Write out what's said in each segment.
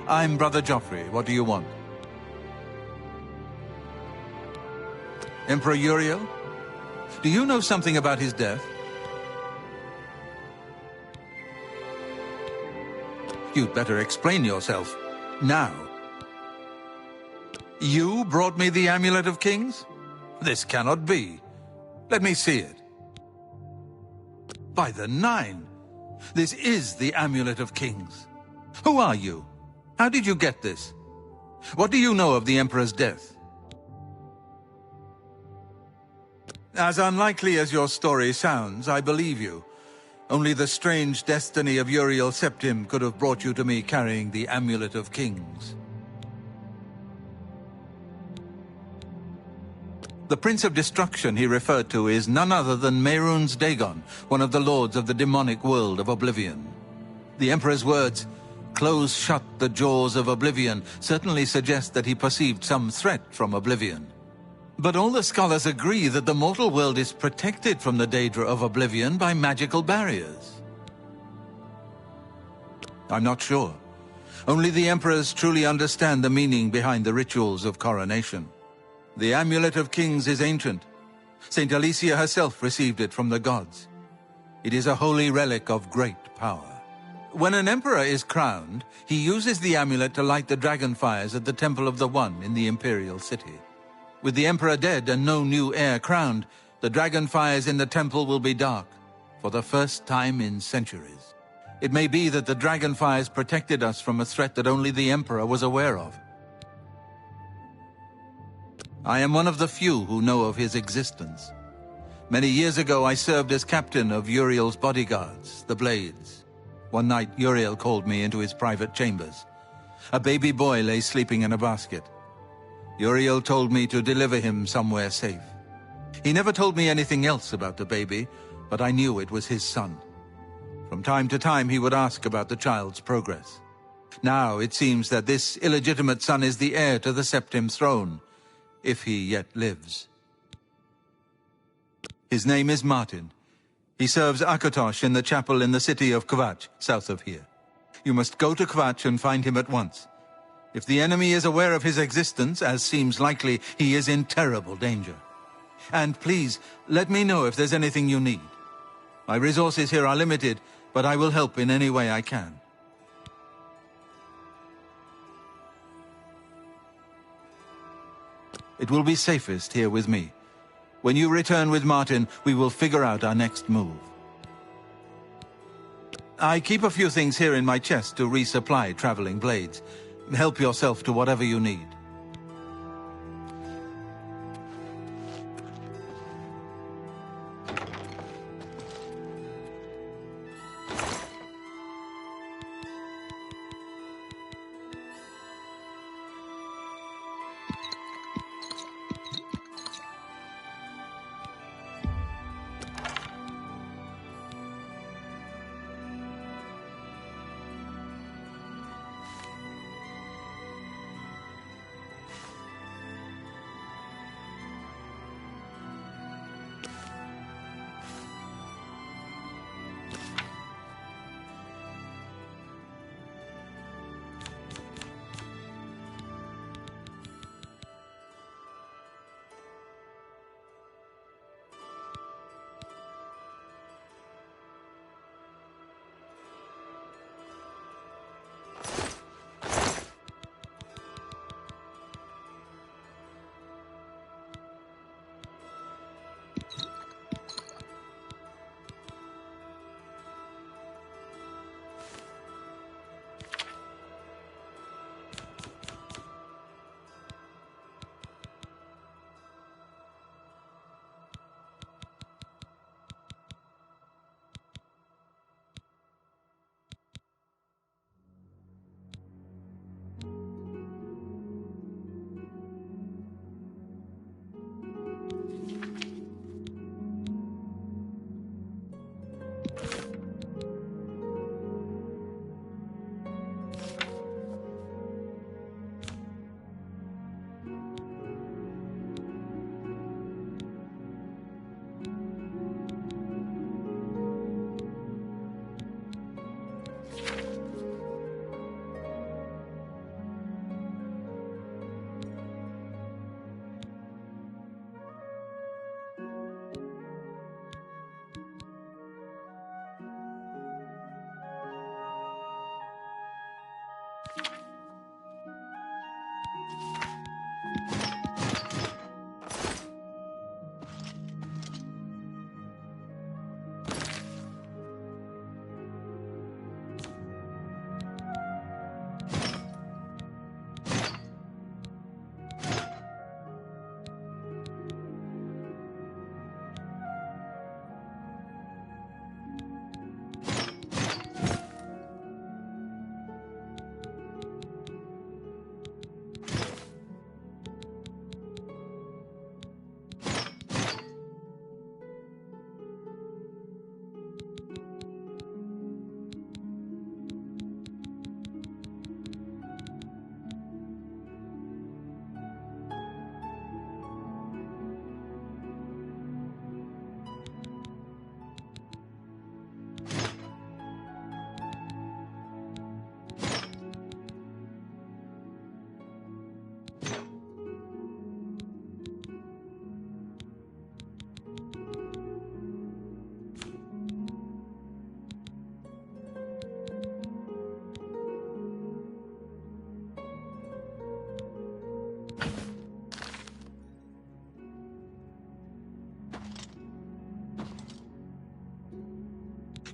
I'm Brother Joffrey. What do you want? Emperor Uriel? Do you know something about his death? You'd better explain yourself. Now. You brought me the Amulet of Kings? This cannot be. Let me see it. By the Nine! This is the Amulet of Kings. Who are you? How did you get this? What do you know of the Emperor's death? As unlikely as your story sounds, I believe you. Only the strange destiny of Uriel Septim could have brought you to me carrying the Amulet of Kings. The Prince of Destruction he referred to is none other than Mehrunes Dagon, one of the lords of the demonic world of Oblivion. The Emperor's words, "Close shut the jaws of Oblivion," certainly suggest that he perceived some threat from Oblivion. But all the scholars agree that the mortal world is protected from the Daedra of Oblivion by magical barriers. I'm not sure. Only the Emperors truly understand the meaning behind the rituals of coronation. The Amulet of Kings is ancient. Saint Alicia herself received it from the gods. It is a holy relic of great power. When an emperor is crowned, he uses the amulet to light the dragon fires at the Temple of the One in the imperial city. With the emperor dead and no new heir crowned, the dragon fires in the temple will be dark, for the first time in centuries. It may be that the dragon fires protected us from a threat that only the emperor was aware of. I am one of the few who know of his existence. Many years ago, I served as captain of Uriel's bodyguards, the Blades. One night, Uriel called me into his private chambers. A baby boy lay sleeping in a basket. Uriel told me to deliver him somewhere safe. He never told me anything else about the baby, but I knew it was his son. From time to time, he would ask about the child's progress. Now, it seems that this illegitimate son is the heir to the Septim throne, if he yet lives. His name is Martin. He serves Akatosh in the chapel in the city of Kvatch, south of here. You must go to Kvatch and find him at once. If the enemy is aware of his existence, as seems likely, he is in terrible danger. And please, let me know if there's anything you need. My resources here are limited, but I will help in any way I can. It will be safest here with me. When you return with Martin, we will figure out our next move. I keep a few things here in my chest to resupply traveling blades. Help yourself to whatever you need.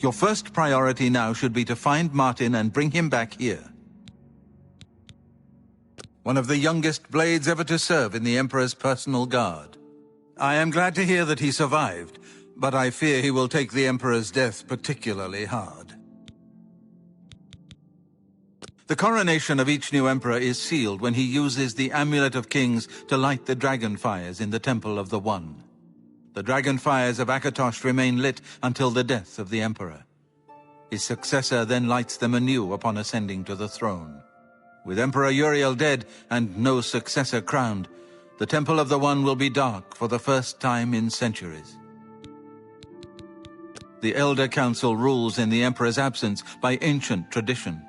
Your first priority now should be to find Martin and bring him back here. One of the youngest blades ever to serve in the Emperor's personal guard. I am glad to hear that he survived, but I fear he will take the Emperor's death particularly hard. The coronation of each new Emperor is sealed when he uses the Amulet of Kings to light the dragon fires in the Temple of the One. The dragon fires of Akatosh remain lit until the death of the Emperor. His successor then lights them anew upon ascending to the throne. With Emperor Uriel dead and no successor crowned, the Temple of the One will be dark for the first time in centuries. The Elder Council rules in the Emperor's absence by ancient tradition.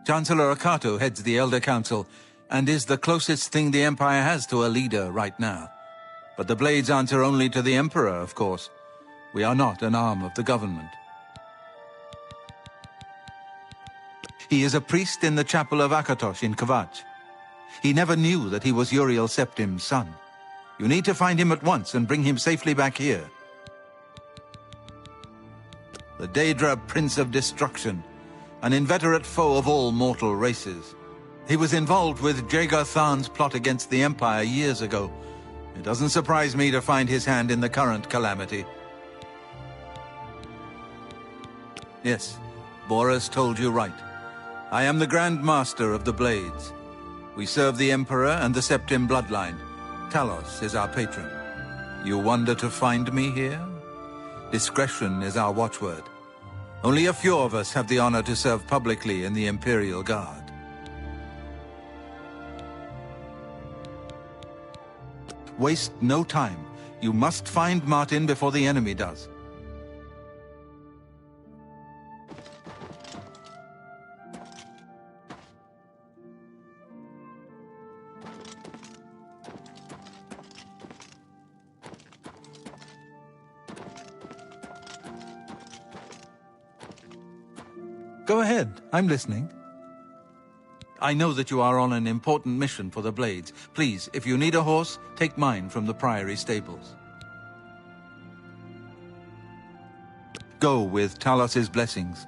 Chancellor Akato heads the Elder Council and is the closest thing the Empire has to a leader right now. But the Blades answer only to the Emperor, of course. We are not an arm of the government. He is a priest in the chapel of Akatosh in Kvatch. He never knew that he was Uriel Septim's son. You need to find him at once and bring him safely back here. The Daedra Prince of Destruction, an inveterate foe of all mortal races. He was involved with Jagar Tharn's plot against the Empire years ago. It doesn't surprise me to find his hand in the current calamity. Yes, Boris told you right. I am the Grand Master of the Blades. We serve the Emperor and the Septim bloodline. Talos is our patron. You wonder to find me here? Discretion is our watchword. Only a few of us have the honor to serve publicly in the Imperial Guard. Waste no time. You must find Martin before the enemy does. Go ahead, I'm listening. I know that you are on an important mission for the Blades. Please, if you need a horse, take mine from the Priory stables. Go with Talos's blessings.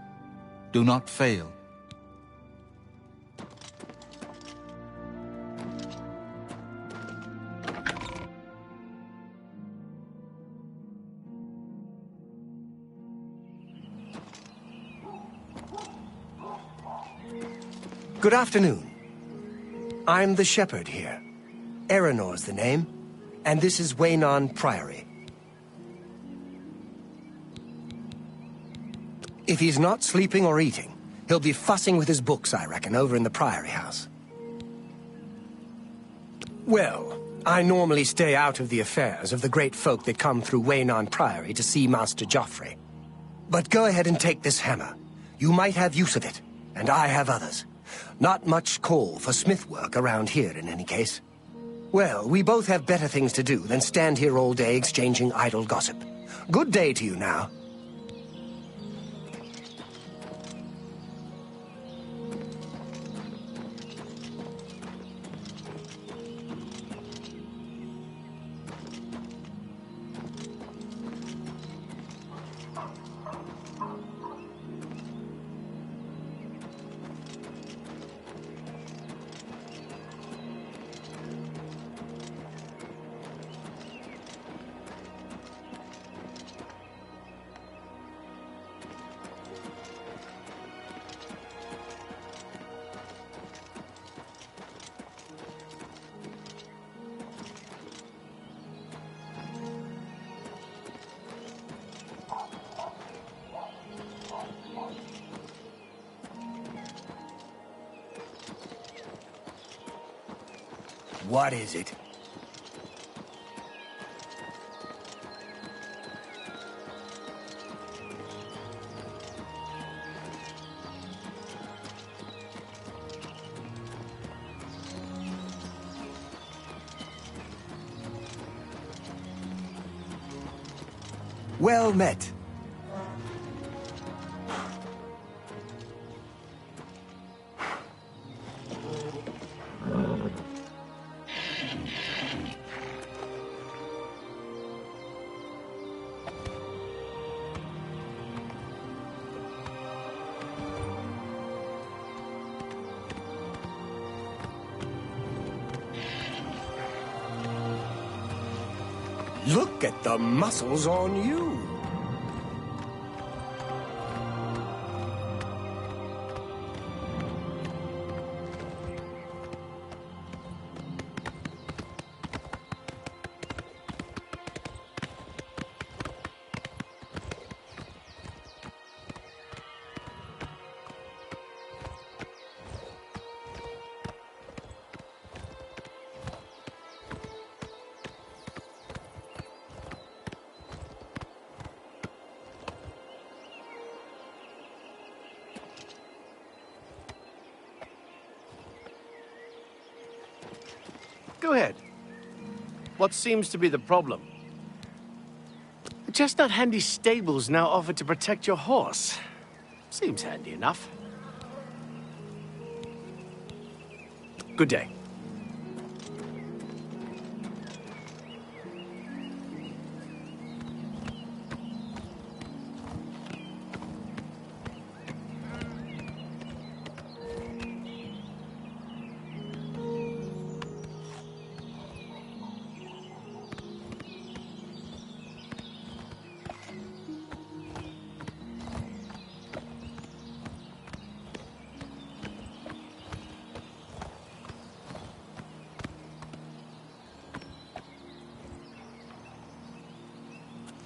Do not fail. Good afternoon. I'm the shepherd here. Eranor's the name, and this is Waynon Priory. If he's not sleeping or eating, he'll be fussing with his books, I reckon, over in the Priory house. Well, I normally stay out of the affairs of the great folk that come through Waynon Priory to see Master Joffrey. But go ahead and take this hammer. You might have use of it, and I have others. Not much call for smith work around here, in any case. Well, we both have better things to do than stand here all day exchanging idle gossip. Good day to you now. What is it? Well met. Look at the muscles on you. Go ahead. What seems to be the problem? The Chestnut Handy stables now offer to protect your horse. Seems handy enough. Good day.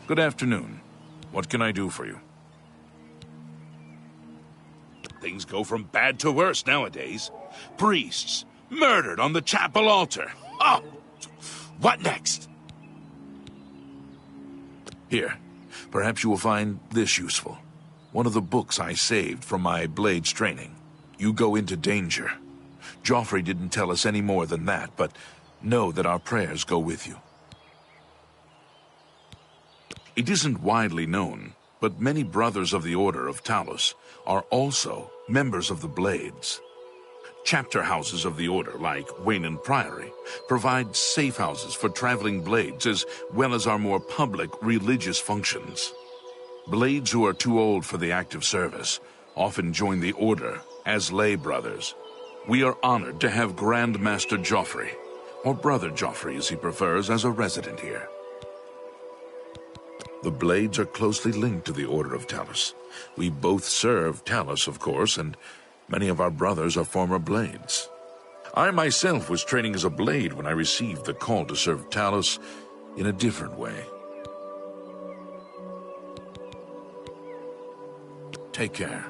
Good afternoon. What can I do for you? Things go from bad to worse nowadays. Priests murdered on the chapel altar. Oh! What next? Here. Perhaps you will find this useful. One of the books I saved from my blades training. You go into danger. Joffrey didn't tell us any more than that, but know that our prayers go with you. It isn't widely known, but many brothers of the Order of Talos are also members of the Blades. Chapter houses of the Order, like Wayland Priory, provide safe houses for traveling Blades as well as our more public religious functions. Blades who are too old for the active service often join the Order as lay brothers. We are honored to have Grand Master Joffrey, or Brother Joffrey as he prefers, as a resident here. The Blades are closely linked to the Order of Talos. We both serve Talos, of course, and many of our brothers are former Blades. I myself was training as a Blade when I received the call to serve Talos in a different way. Take care.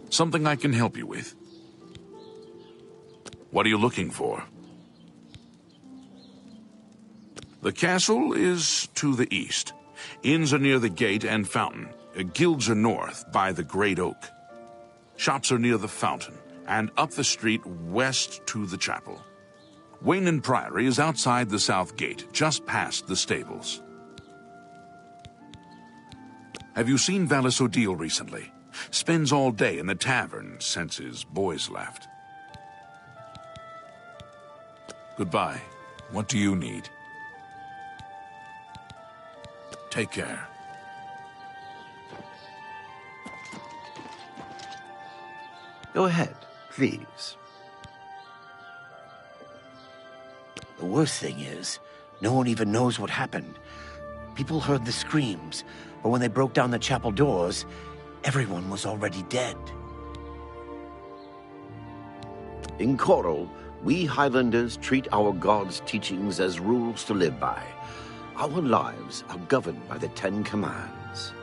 Something I can help you with? What are you looking for? The castle is to the east. Inns are near the gate and fountain. Guilds are north, by the great oak. Shops are near the fountain, and up the street west to the chapel. Wayland Priory is outside the south gate, just past the stables. Have you seen Valis Odile recently? Spends all day in the tavern since his boys left. Goodbye. What do you need? Take care. Go ahead, please. The worst thing is, no one even knows what happened. People heard the screams, but when they broke down the chapel doors, everyone was already dead. In Coral, we Highlanders treat our gods' teachings as rules to live by. Our lives are governed by the Ten Commands.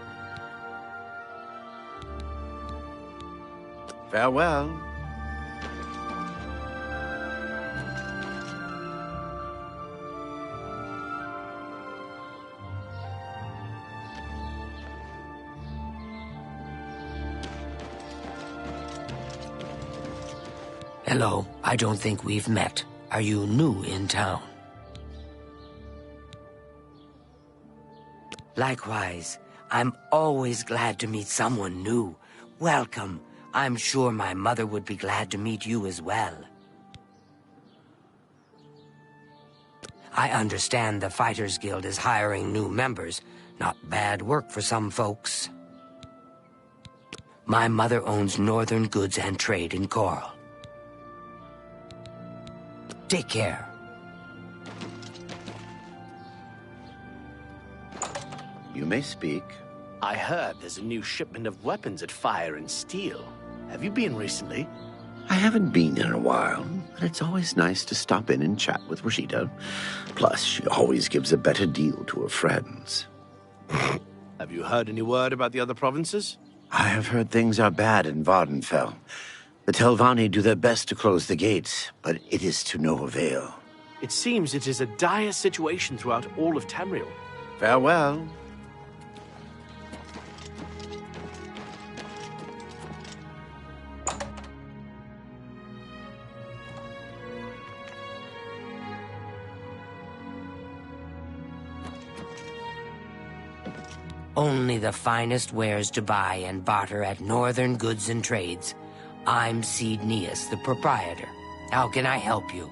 Farewell. Hello, I don't think we've met. Are you new in town? Likewise, I'm always glad to meet someone new. Welcome. I'm sure my mother would be glad to meet you as well. I understand the Fighters Guild is hiring new members. Not bad work for some folks. My mother owns Northern Goods and Trade in Coral. Take care. You may speak. I heard there's a new shipment of weapons at Fire and Steel. Have you been recently? I haven't been in a while, but it's always nice to stop in and chat with Rashida. Plus, she always gives a better deal to her friends. Have you heard any word about the other provinces? I have heard things are bad in Vardenfell. The Telvanni do their best to close the gates, but it is to no avail. It seems it is a dire situation throughout all of Tamriel. Farewell. Only the finest wares to buy and barter at Northern Goods and Trades. I'm Seed Neas, the proprietor. How can I help you?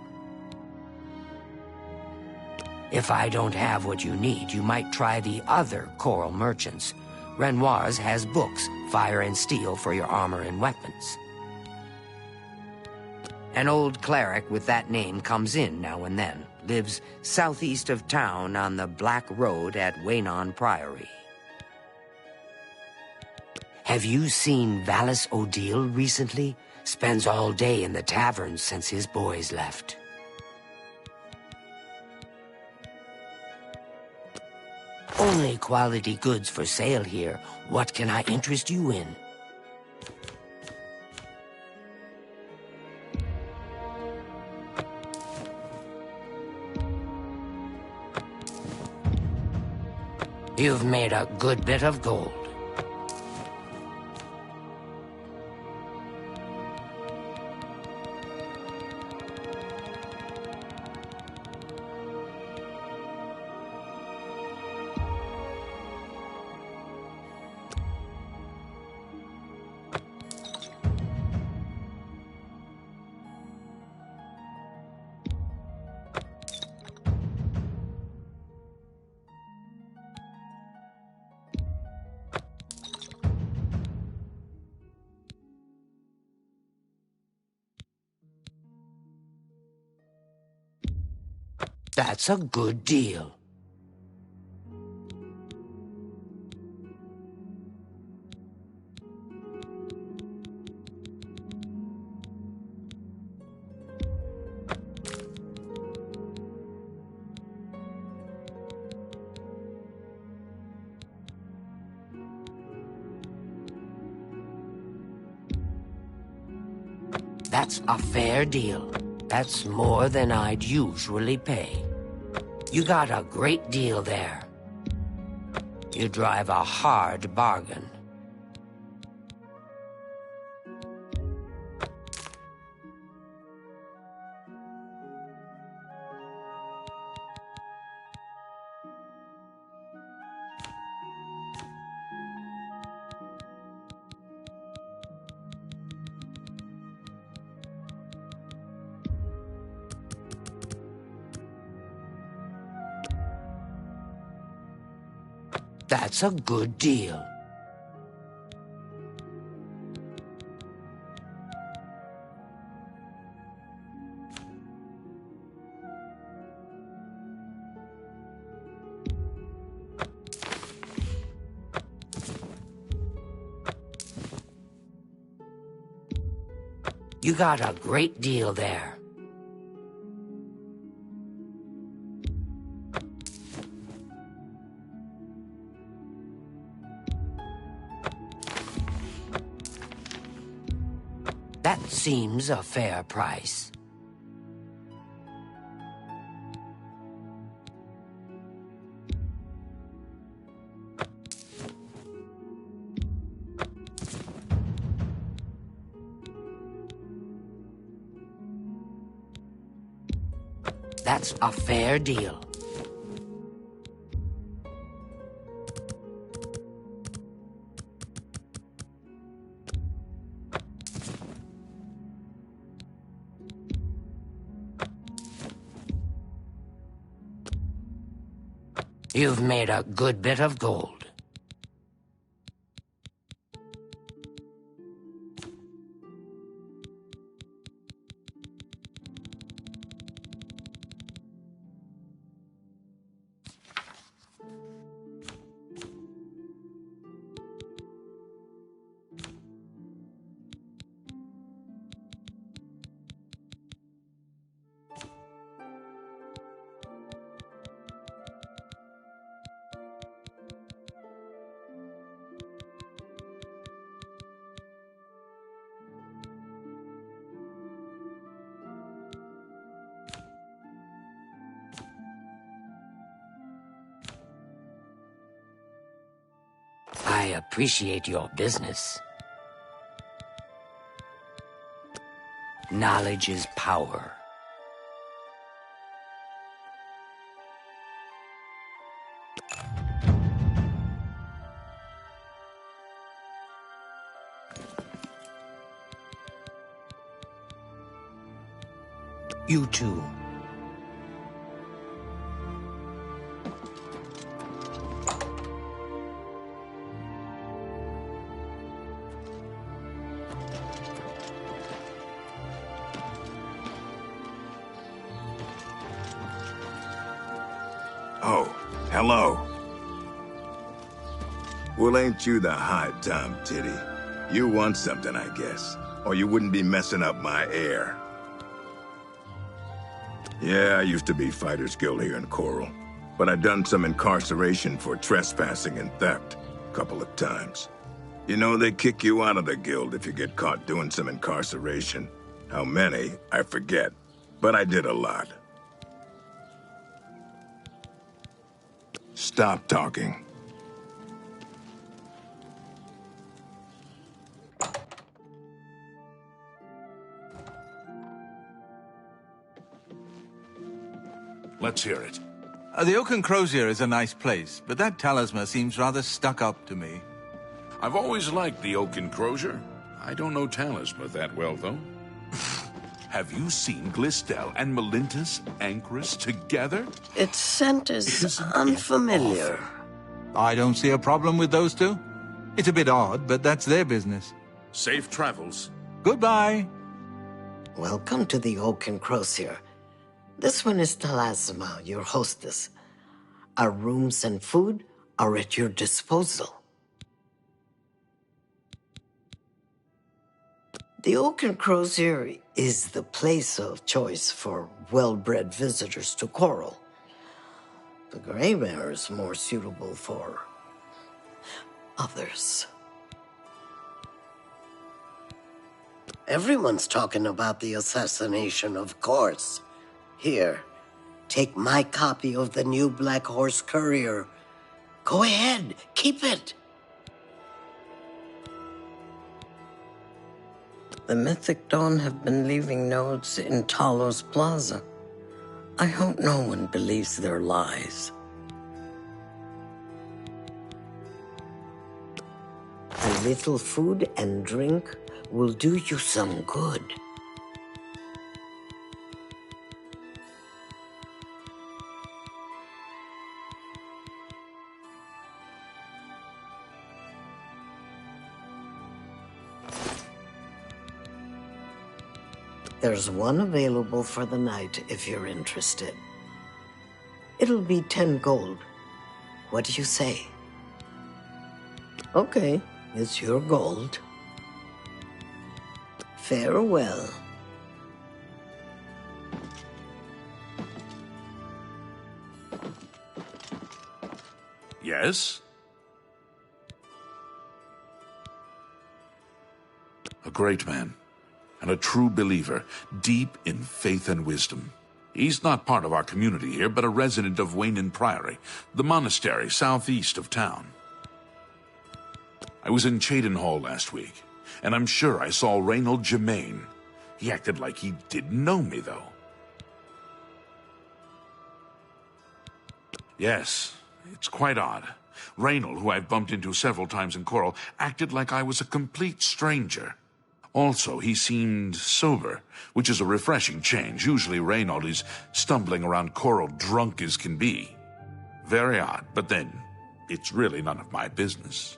If I don't have what you need, you might try the other Coral merchants. Renoir's has books, Fire and Steel for your armor and weapons. An old cleric with that name comes in now and then. Lives southeast of town on the Black Road at Waynon Priory. Have you seen Vallis O'Deal recently? Spends all day in the tavern since his boys left. Only quality goods for sale here. What can I interest you in? You've made a good bit of gold. That's a good deal. That's a fair deal. That's more than I'd usually pay. You got a great deal there. You drive a hard bargain. That's a good deal. You got a great deal there. That seems a fair price. That's a fair deal. You've made a good bit of gold. I appreciate your business. Knowledge is power. You too. Oh, hello. Well, ain't you the hot Tom Titty? You want something, I guess. Or you wouldn't be messing up my air. Yeah, I used to be Fighters Guild here in Coral. But I done some incarceration for trespassing and theft a couple of times. You know, they kick you out of the guild if you get caught doing some incarceration. How many, I forget. But I did a lot. Stop talking. Let's hear it. The Oaken Crozier is a nice place, but that talisman seems rather stuck up to me. I've always liked the Oaken Crozier. I don't know Talisman that well, though. Have you seen Glistel and Melintus Ancrus together? Its scent is Isn't it unfamiliar. I don't see a problem with those two. It's a bit odd, but that's their business. Safe travels. Goodbye. Welcome to the Oaken Crozier. This one is Talasima, your hostess. Our rooms and food are at your disposal. The Oaken Crozier is the place of choice for well-bred visitors to Coral. The Grey Mare is more suitable for others. Everyone's talking about the assassination, of course. Here, take my copy of the new Black Horse Courier. Go ahead, keep it. The Mythic Dawn have been leaving notes in Talos Plaza. I hope no one believes their lies. A little food and drink will do you some good. There's one available for the night if you're interested. It'll be 10 gold. What do you say? Okay, it's your gold. Farewell. Yes? A great man. And a true believer, deep in faith and wisdom. He's not part of our community here, but a resident of Wayne Priory, the monastery southeast of town. I was in Cheydinhall last week, and I'm sure I saw Reynold Germain. He acted like he didn't know me, though. Yes, it's quite odd. Reynold, who I've bumped into several times in Coral, acted like I was a complete stranger. Also, he seemed sober, which is a refreshing change. Usually Reynold is stumbling around Coral drunk as can be. Very odd, but then, it's really none of my business.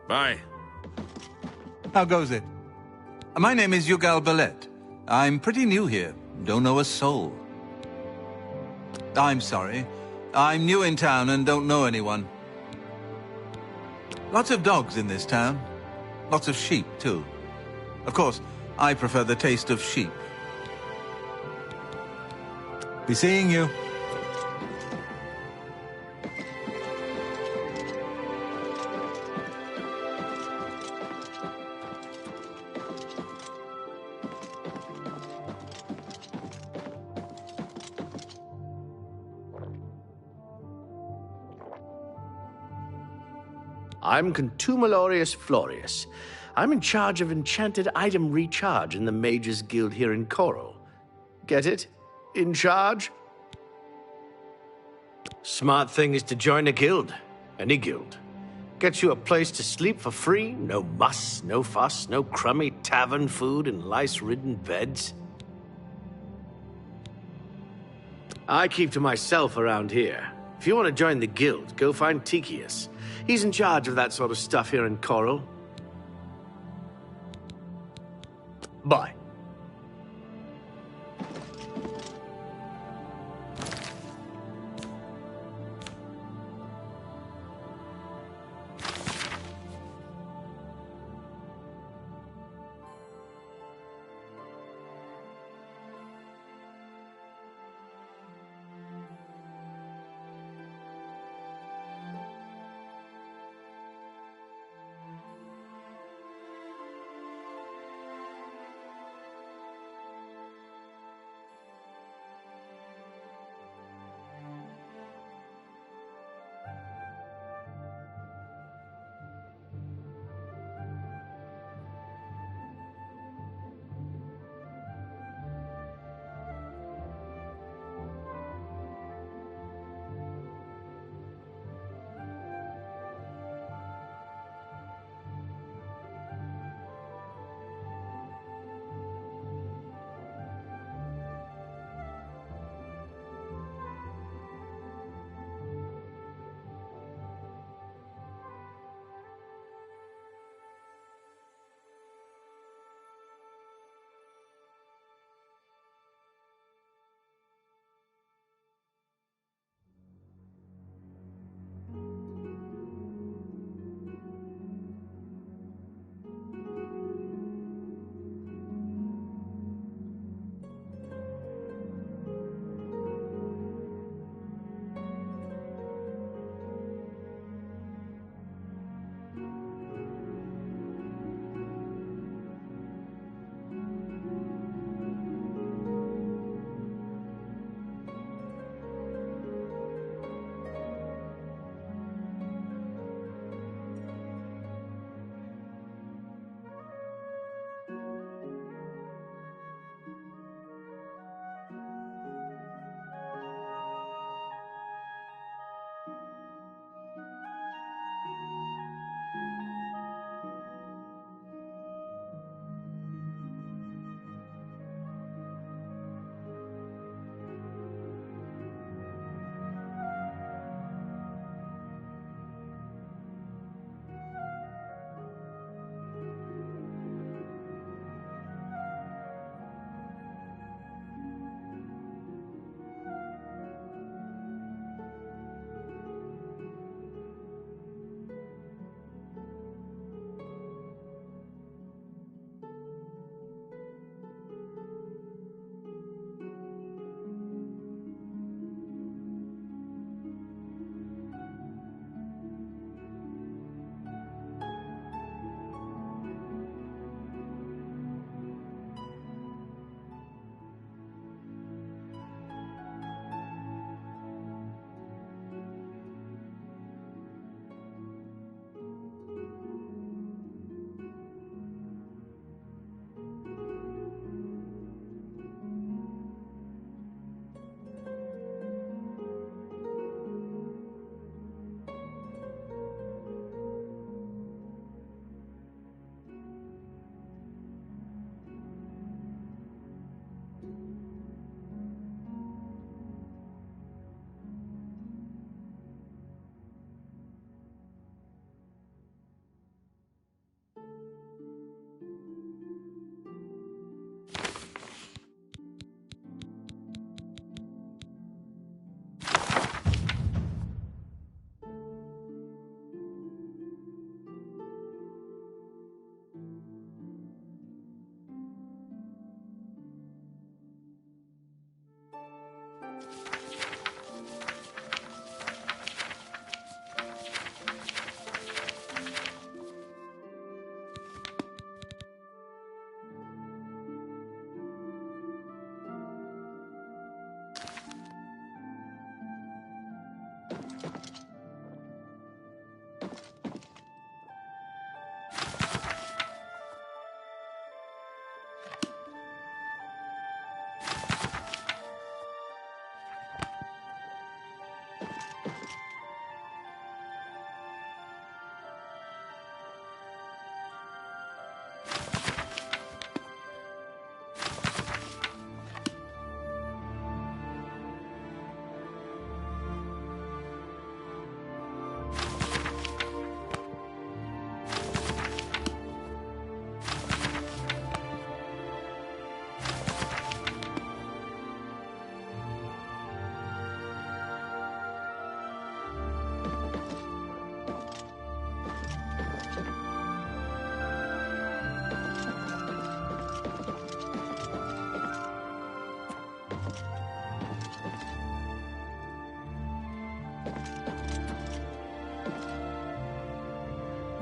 Bye. How goes it? My name is Yugal Ballet. I'm pretty new here. Don't know a soul. I'm sorry. I'm new in town and don't know anyone. Lots of dogs in this town. Lots of sheep, too. Of course, I prefer the taste of sheep. Be seeing you. I'm Contumelorius Florius. I'm in charge of enchanted item recharge in the Mages Guild here in Coral. Get it? In charge? Smart thing is to join a guild. Any guild. Gets you a place to sleep for free, no muss, no fuss, no crummy tavern food and lice-ridden beds. I keep to myself around here. If you want to join the guild, go find Tikius. He's in charge of that sort of stuff here in Coral. Bye.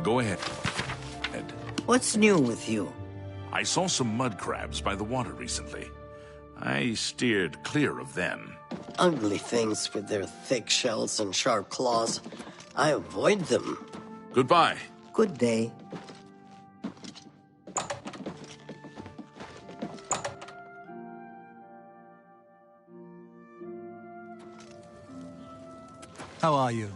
Go ahead. What's new with you? I saw some mud crabs by the water recently. I steered clear of them. Ugly things with their thick shells and sharp claws. I avoid them. Goodbye. Good day. How are you?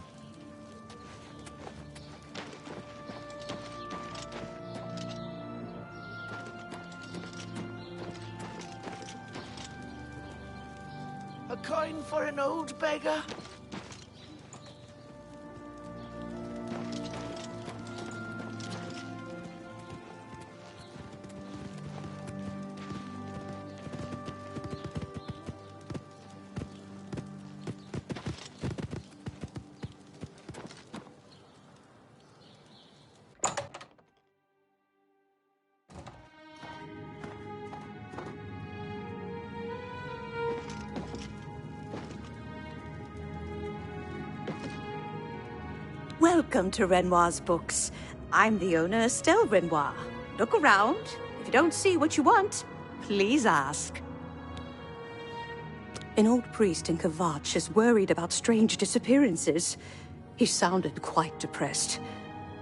A coin for an old beggar? Welcome to Renoir's books. I'm the owner, Estelle Renoir. Look around. If you don't see what you want, please ask. An old priest in Kvatch is worried about strange disappearances. He sounded quite depressed.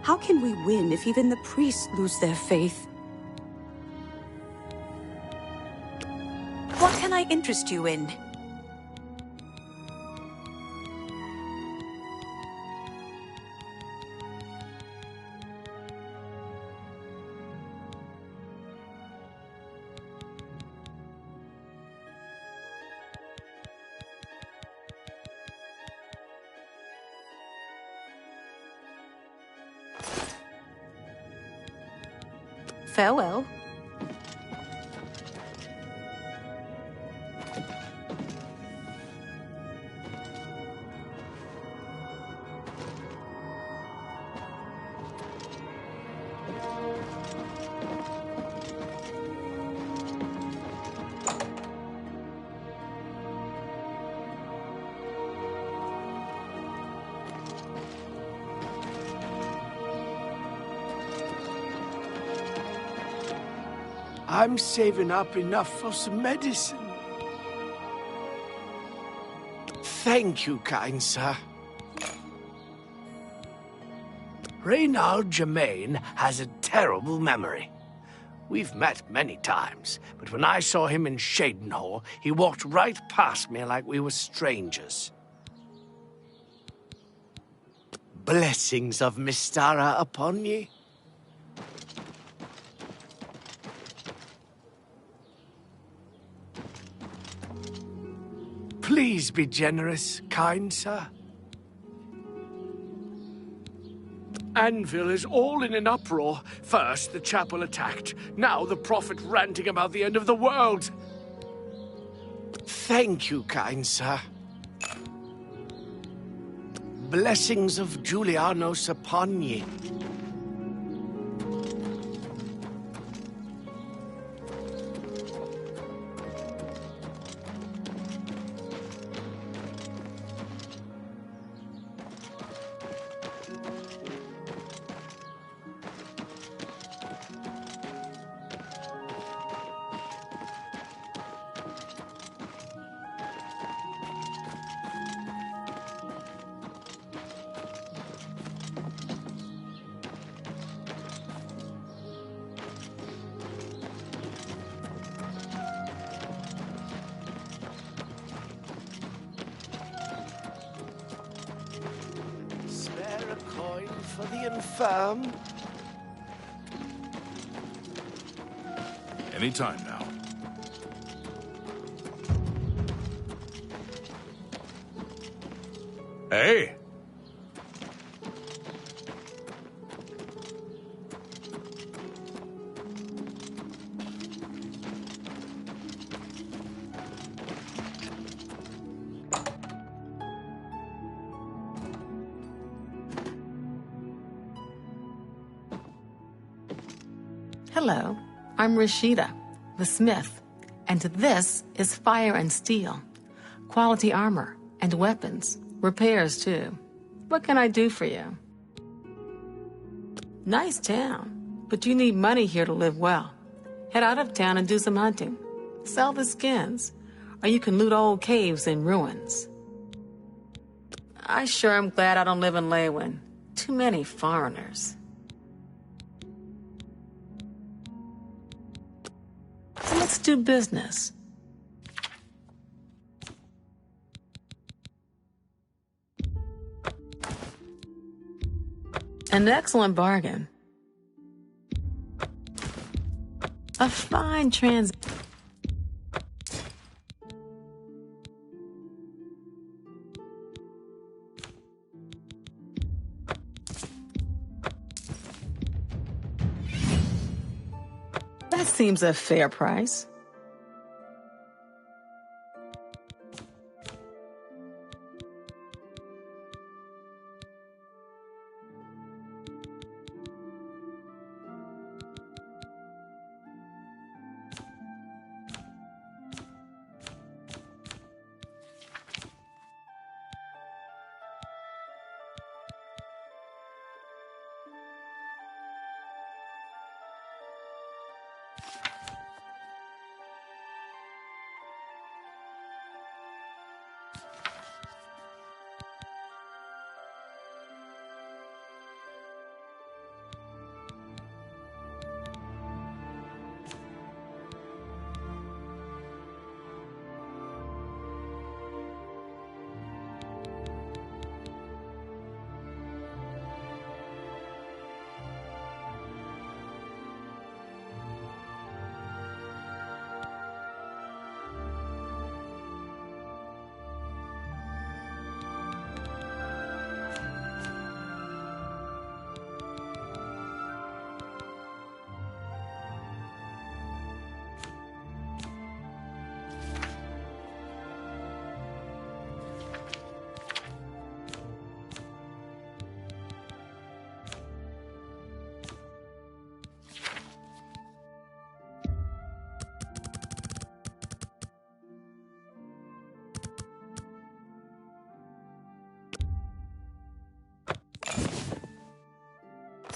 How can we win if even the priests lose their faith? What can I interest you in? Farewell. I'm saving up enough for some medicine. Thank you, kind sir. Reynald Germain has a terrible memory. We've met many times, but when I saw him in Shadenhall, he walked right past me like we were strangers. Blessings of Mystara upon ye. Please be generous, kind sir. Anvil is all in an uproar. First, the chapel attacked. Now, the prophet ranting about the end of the world. Thank you, kind sir. Blessings of Julianos upon ye. For the infirm. Anytime now. Hey! Hello, I'm Rashida, the smith, and this is Fire and Steel. Quality armor and weapons, repairs too. What can I do for you? Nice town, but you need money here to live well. Head out of town and do some hunting. Sell the skins, or you can loot old caves and ruins. I sure am glad I don't live in Leywin. Too many foreigners. So let's do business. An excellent bargain. A fine That seems a fair price.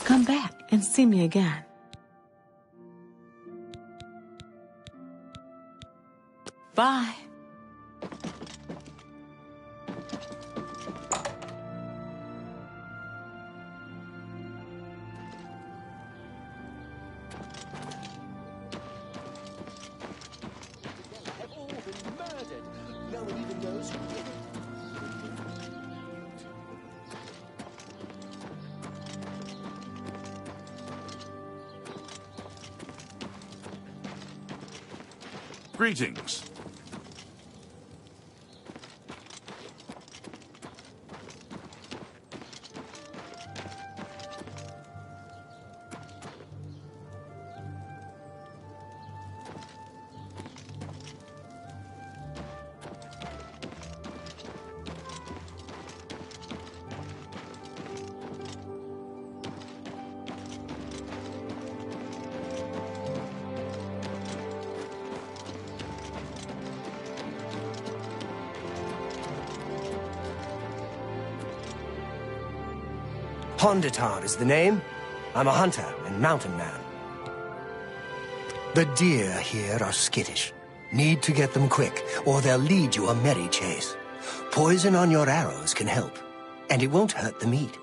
Come back and see me again. Bye. Greetings. Honditar is the name. I'm a hunter and mountain man. The deer here are skittish. Need to get them quick, or they'll lead you a merry chase. Poison on your arrows can help, and it won't hurt the meat.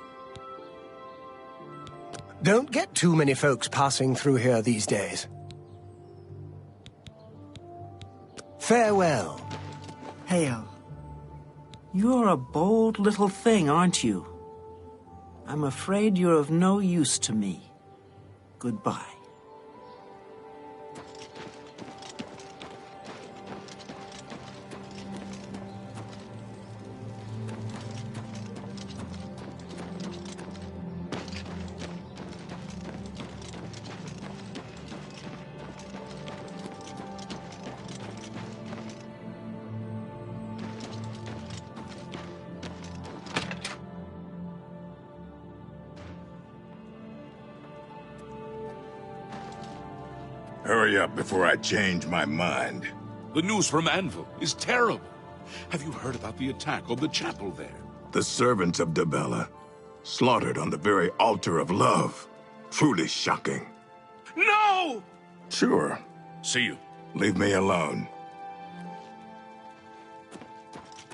Don't get too many folks passing through here these days. Farewell. Hail. You're a bold little thing, aren't you? I'm afraid you're of no use to me. Goodbye. Hurry up before I change my mind. The news from Anvil is terrible. Have you heard about the attack on the chapel there? The servants of Debella, slaughtered on the very altar of love. Truly shocking. No! Sure. See you. Leave me alone.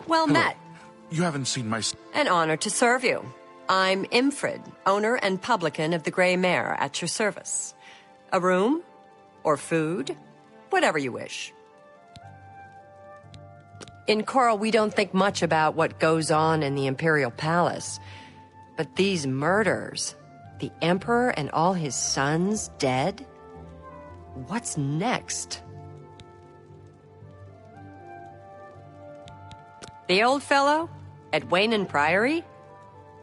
Well met. You haven't seen my... An honor to serve you. I'm Imfrid, owner and publican of the Grey Mare, at your service. A room? Or food? Whatever you wish. In Coral, we don't think much about what goes on in the Imperial Palace. But these murders, the Emperor and all his sons dead? What's next? The old fellow? At Waynon Priory?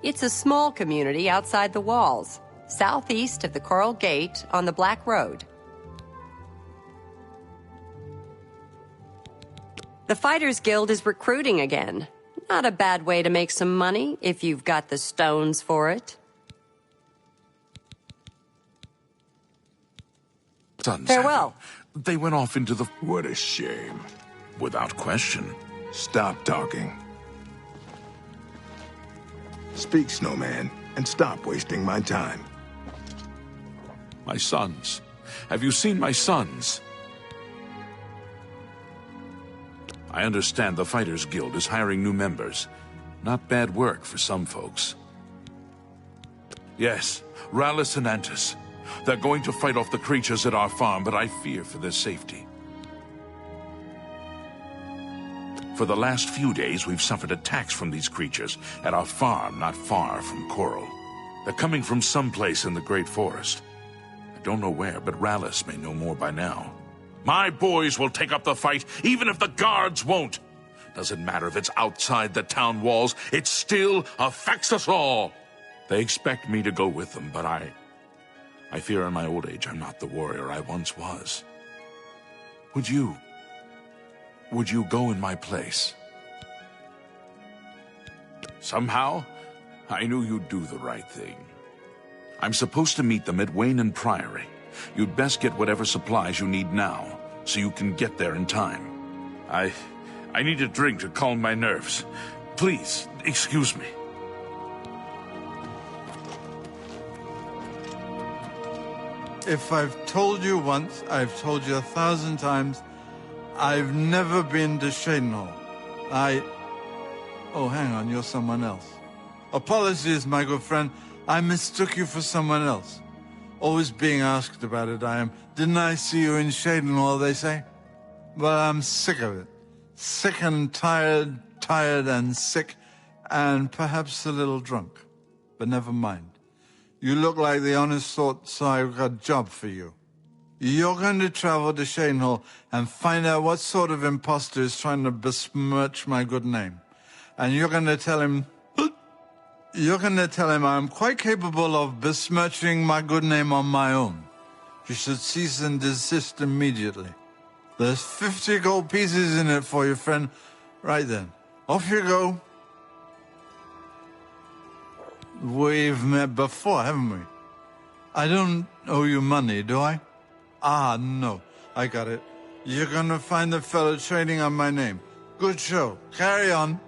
It's a small community outside the walls, southeast of the Coral Gate on the Black Road. The Fighters Guild is recruiting again. Not a bad way to make some money if you've got the stones for it. Sons. Farewell. They went off into the... What a shame. Without question. Stop talking. Speak, Snowman, and stop wasting my time. My sons. Have you seen my sons? I understand the Fighters Guild is hiring new members. Not bad work for some folks. Yes, Rallis and Antis. They're going to fight off the creatures at our farm, but I fear for their safety. For the last few days, we've suffered attacks from these creatures at our farm not far from Coral. They're coming from someplace in the Great Forest. I don't know where, but Rallis may know more by now. My boys will take up the fight, even if the guards won't. Doesn't matter if it's outside the town walls, it still affects us all. They expect me to go with them, but I fear in my old age I'm not the warrior I once was. Would you go in my place? Somehow, I knew you'd do the right thing. I'm supposed to meet them at Waynon Priory. You'd best get whatever supplies you need now, so you can get there in time. I need a drink to calm my nerves. Please, excuse me. If I've told you once, I've told you 1,000 times, I've never been to Shadenhall. Oh, hang on, you're someone else. Apologies, my good friend. I mistook you for someone else. Always being asked about it, I am. Didn't I see you in Shadenhall, they say? Well, I'm sick of it. Sick and tired, tired and sick, and perhaps a little drunk. But never mind. You look like the honest sort, so I've got a job for you. You're going to travel to Shadenhall and find out what sort of imposter is trying to besmirch my good name. And you're going to tell him... I'm quite capable of besmirching my good name on my own. You should cease and desist immediately. There's 50 gold pieces in it for you, friend. Right then. Off you go. We've met before, haven't we? I don't owe you money, do I? Ah, no. I got it. You're gonna find the fellow trading on my name. Good show. Carry on.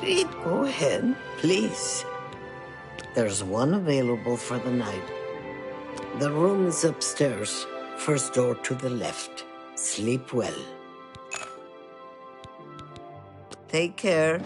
Agreed. Go ahead, please. There's one available for the night. The room is upstairs. First door to the left. Sleep well. Take care.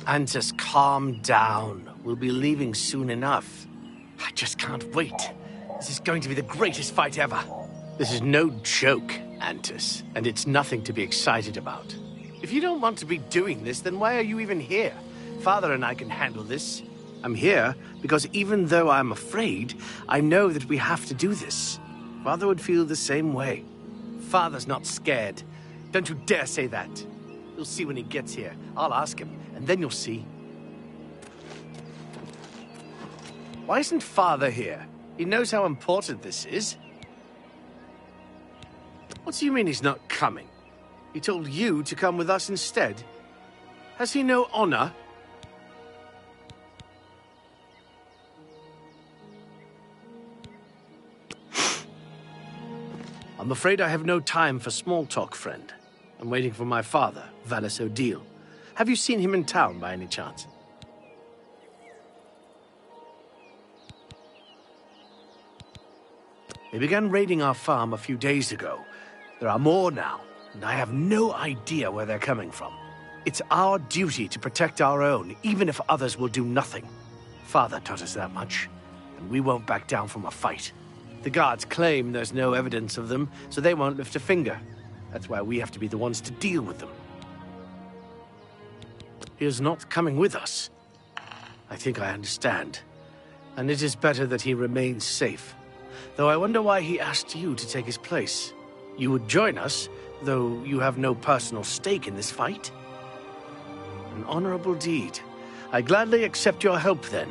Antus, calm down. We'll be leaving soon enough. I just can't wait. This is going to be the greatest fight ever. This is no joke, Antus, and it's nothing to be excited about. If you don't want to be doing this, then why are you even here? Father and I can handle this. I'm here because even though I'm afraid, I know that we have to do this. Father would feel the same way. Father's not scared. Don't you dare say that. You'll see when he gets here. I'll ask him, and then you'll see. Why isn't Father here? He knows how important this is. What do you mean he's not coming? He told you to come with us instead. Has he no honor? I'm afraid I have no time for small talk, friend. I'm waiting for my father, Valis Odile. Have you seen him in town by any chance? They began raiding our farm a few days ago. There are more now, and I have no idea where they're coming from. It's our duty to protect our own, even if others will do nothing. Father taught us that much, and we won't back down from a fight. The guards claim there's no evidence of them, so they won't lift a finger. That's why we have to be the ones to deal with them. He is not coming with us. I think I understand. And it is better that he remains safe. Though I wonder why he asked you to take his place. You would join us, though you have no personal stake in this fight? An honorable deed. I gladly accept your help, then.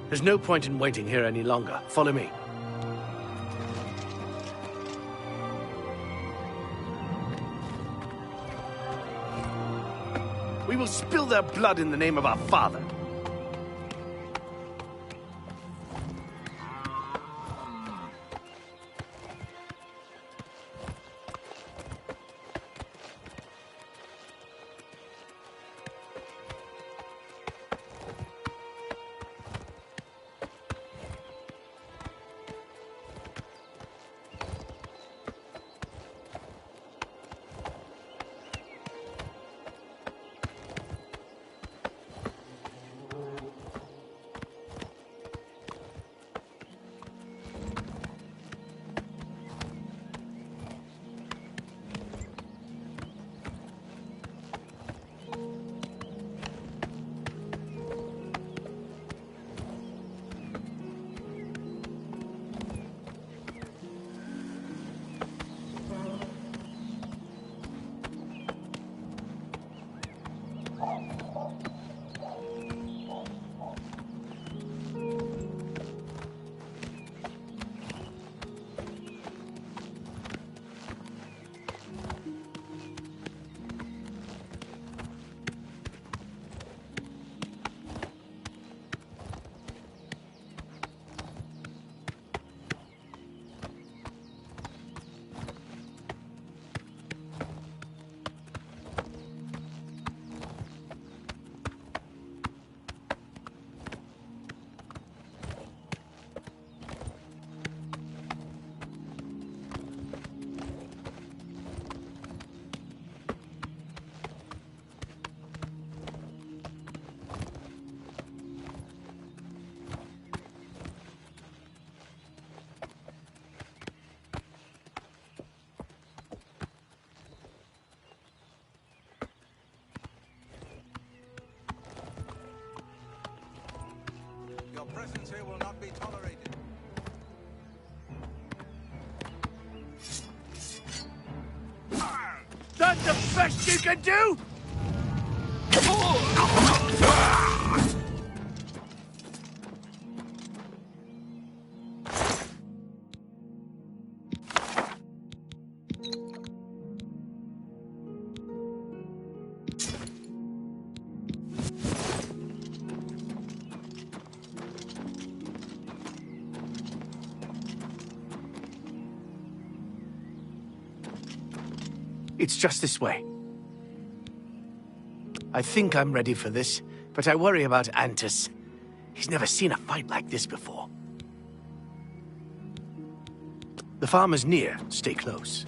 There's no point in waiting here any longer. Follow me. We will spill their blood in the name of our father. Your presence here will not be tolerated. That's the best you can do? It's just this way. I think I'm ready for this, but I worry about Antus. He's never seen a fight like this before. The farm is near. Stay close.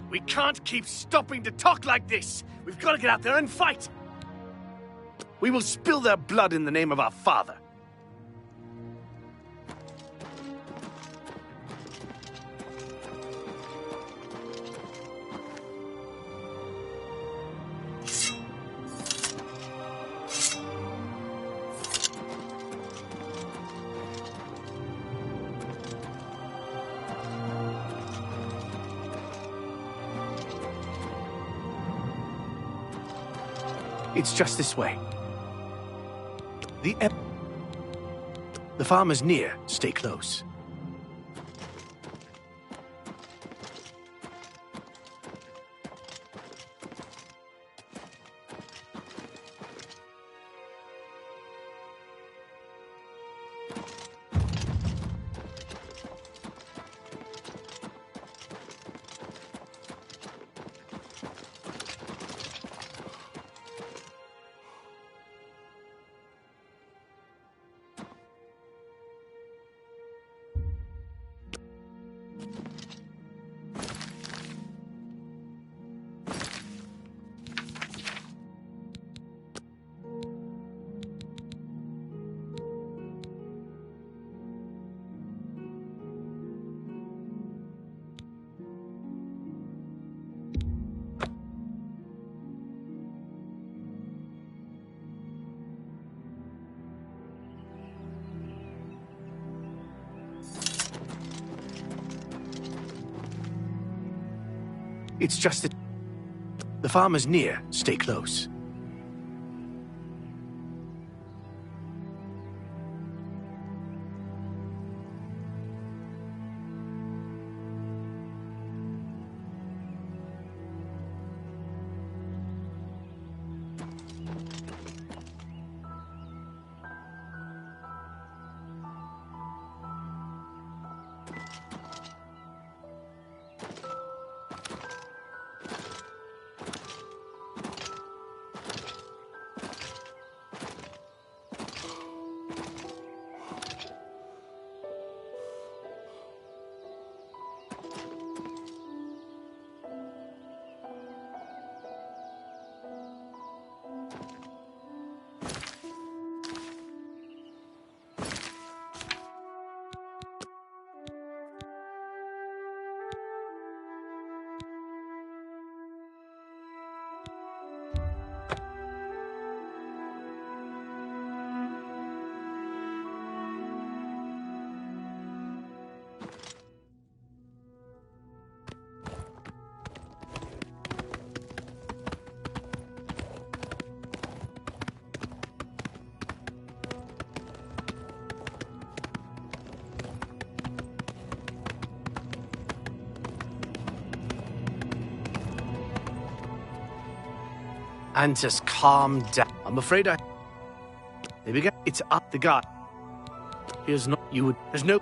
We can't keep stopping to talk like this. We've got to get out there and fight. We will spill their blood in the name of our father. It's just this way. The farm is near. Stay close. It's just that the farm is near. Stay close. And just calm down. I'm afraid They began. It's up the guy. Here's no. You would. There's no.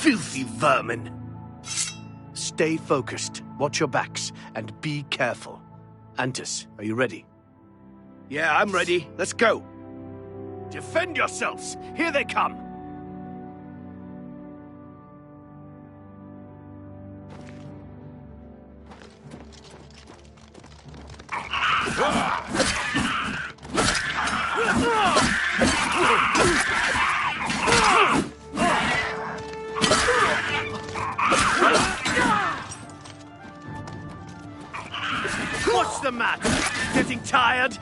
filthy vermin! Stay focused, watch your backs, and be careful. Antus, are you ready? Yeah, I'm ready. Let's go. Defend yourselves! Here they come! What's the matter? Getting tired?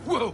Whoa!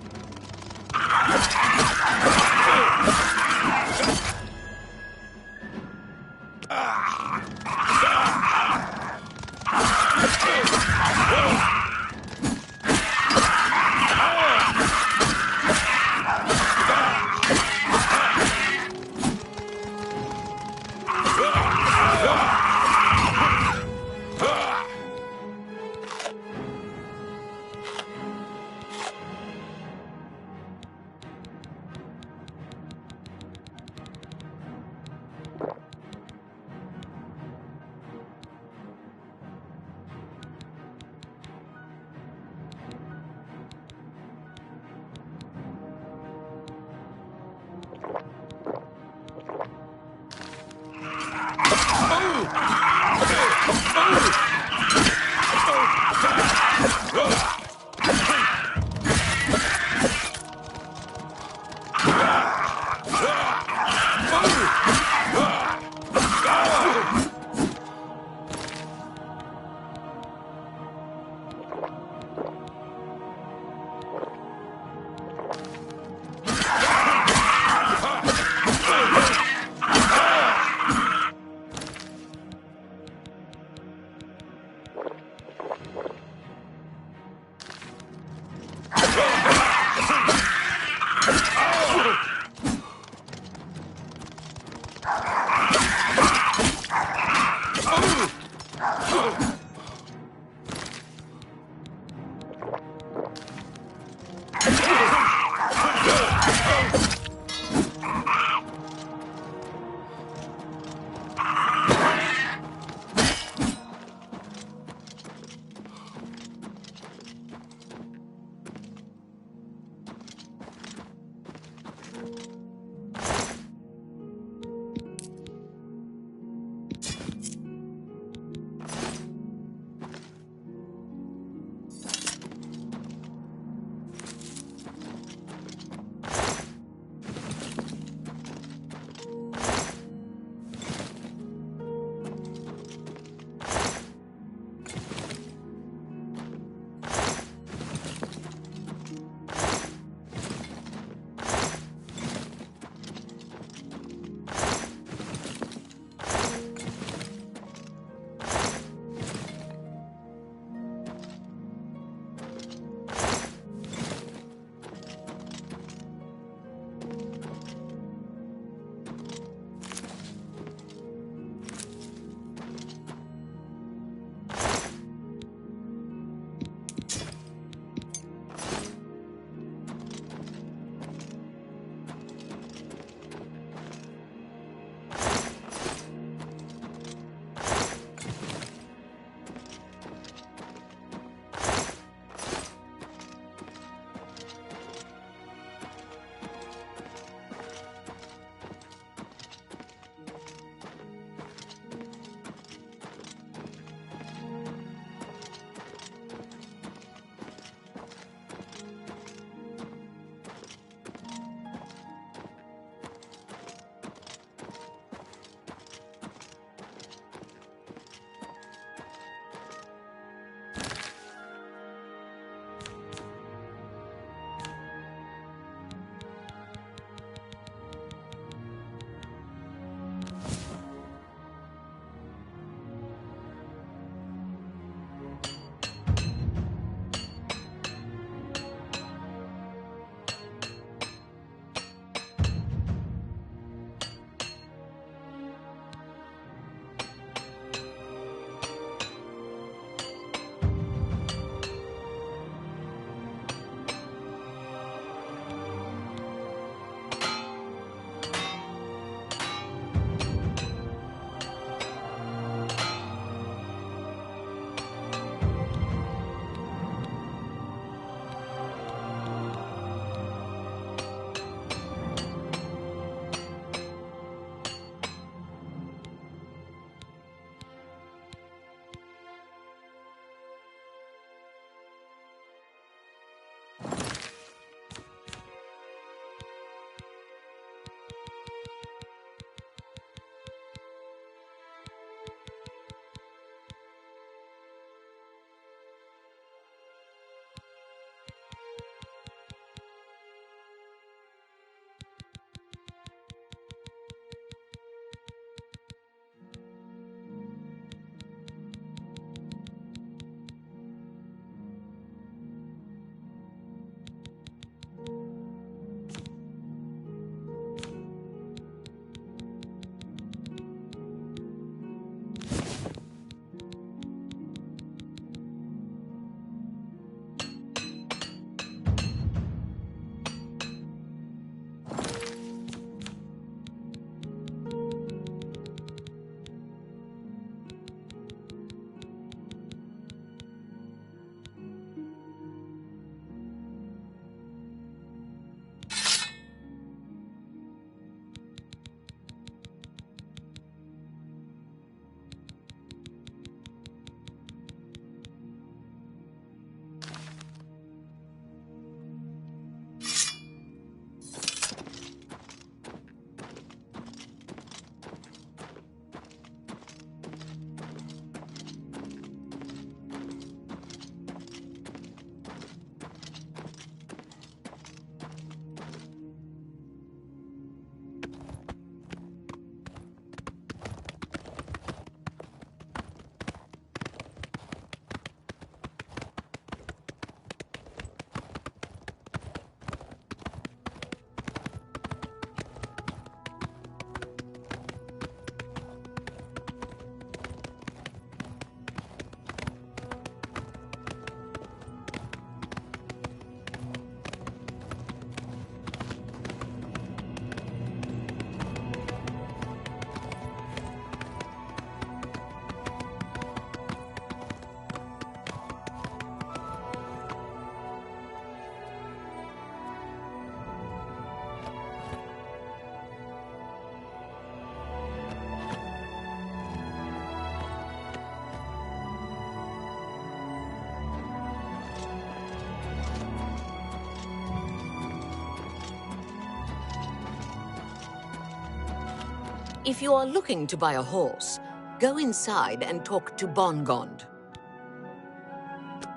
If you are looking to buy a horse, go inside and talk to Bongond.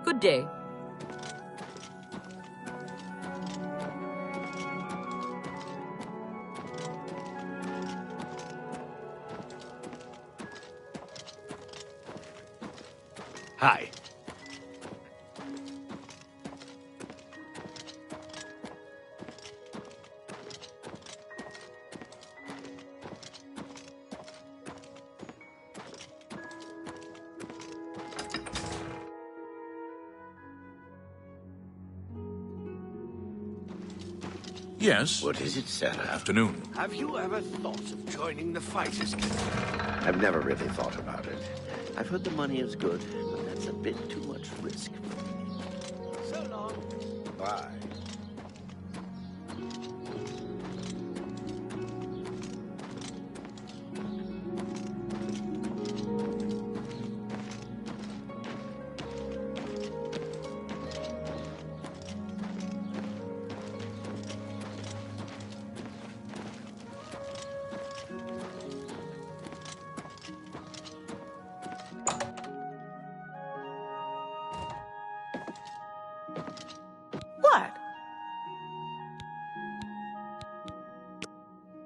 Good day. Hi. Yes. What is it, Sarah? Afternoon. Have you ever thought of joining the Fighters Guild? I've never really thought about it. I've heard the money is good, but that's a bit too much risk for me. So long. Bye. What?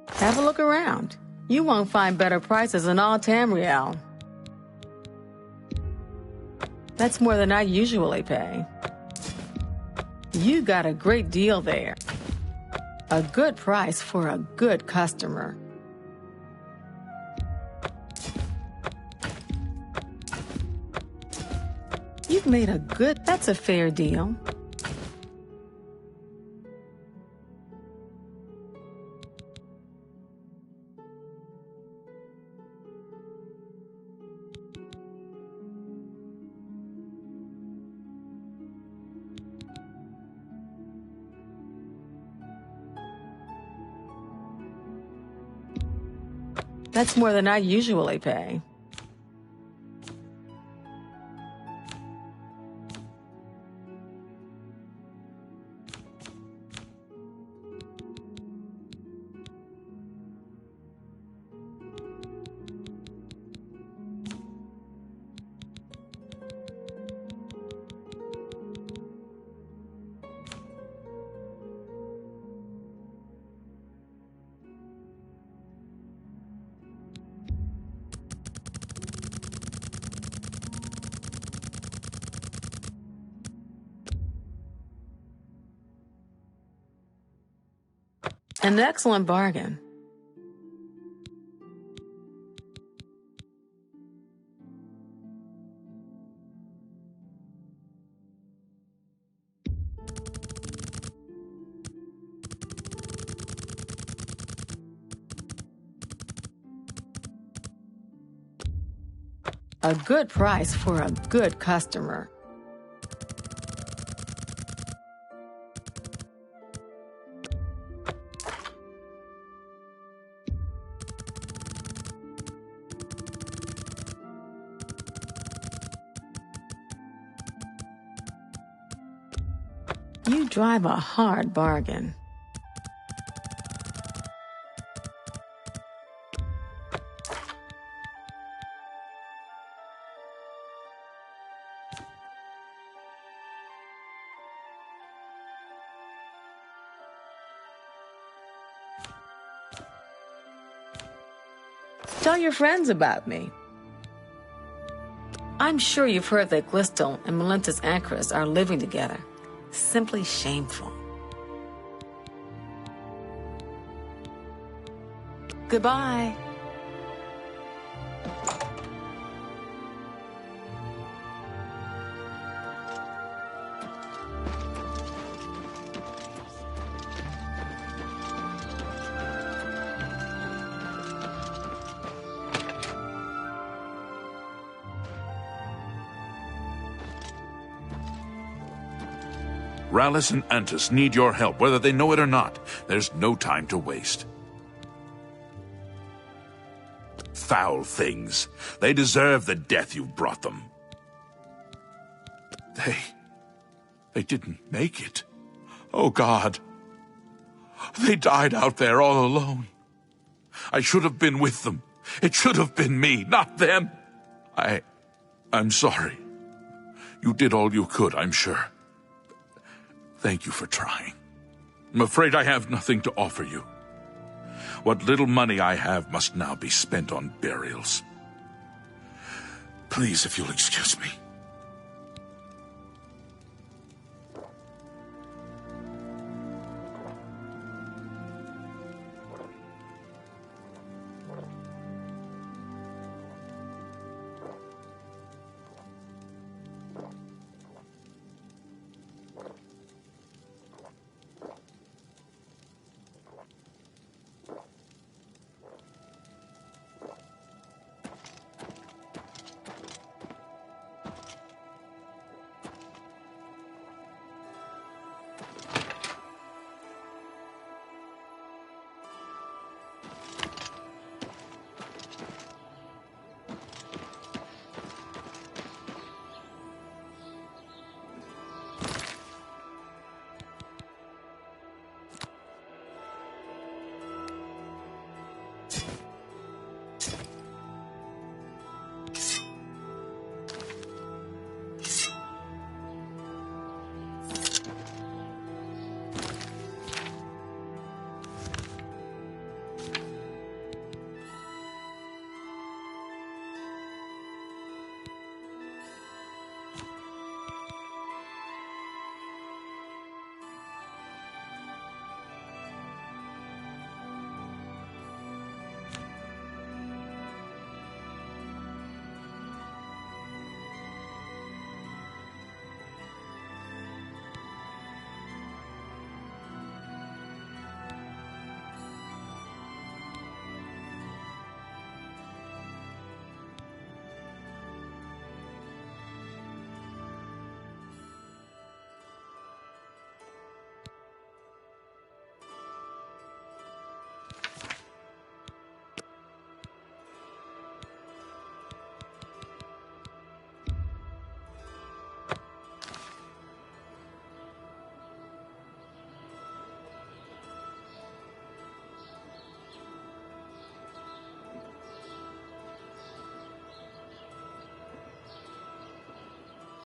Have a look around. You won't find better prices in all Tamriel. That's more than I usually pay. You got a great deal there. A good price for a good customer. You've made a good... That's a fair deal. That's more than I usually pay. An excellent bargain. A good price for a good customer. You drive a hard bargain. Tell your friends about me. I'm sure you've heard that Glistel and Melintus Ancris are living together. Simply shameful. Goodbye. Rallis and Antus need your help, whether they know it or not. There's no time to waste. Foul things. They deserve the death you've brought them. They didn't make it. Oh, God. They died out there all alone. I should have been with them. It should have been me, not them. I'm sorry. You did all you could, I'm sure. Thank you for trying. I'm afraid I have nothing to offer you. What little money I have must now be spent on burials. Please, if you'll excuse me.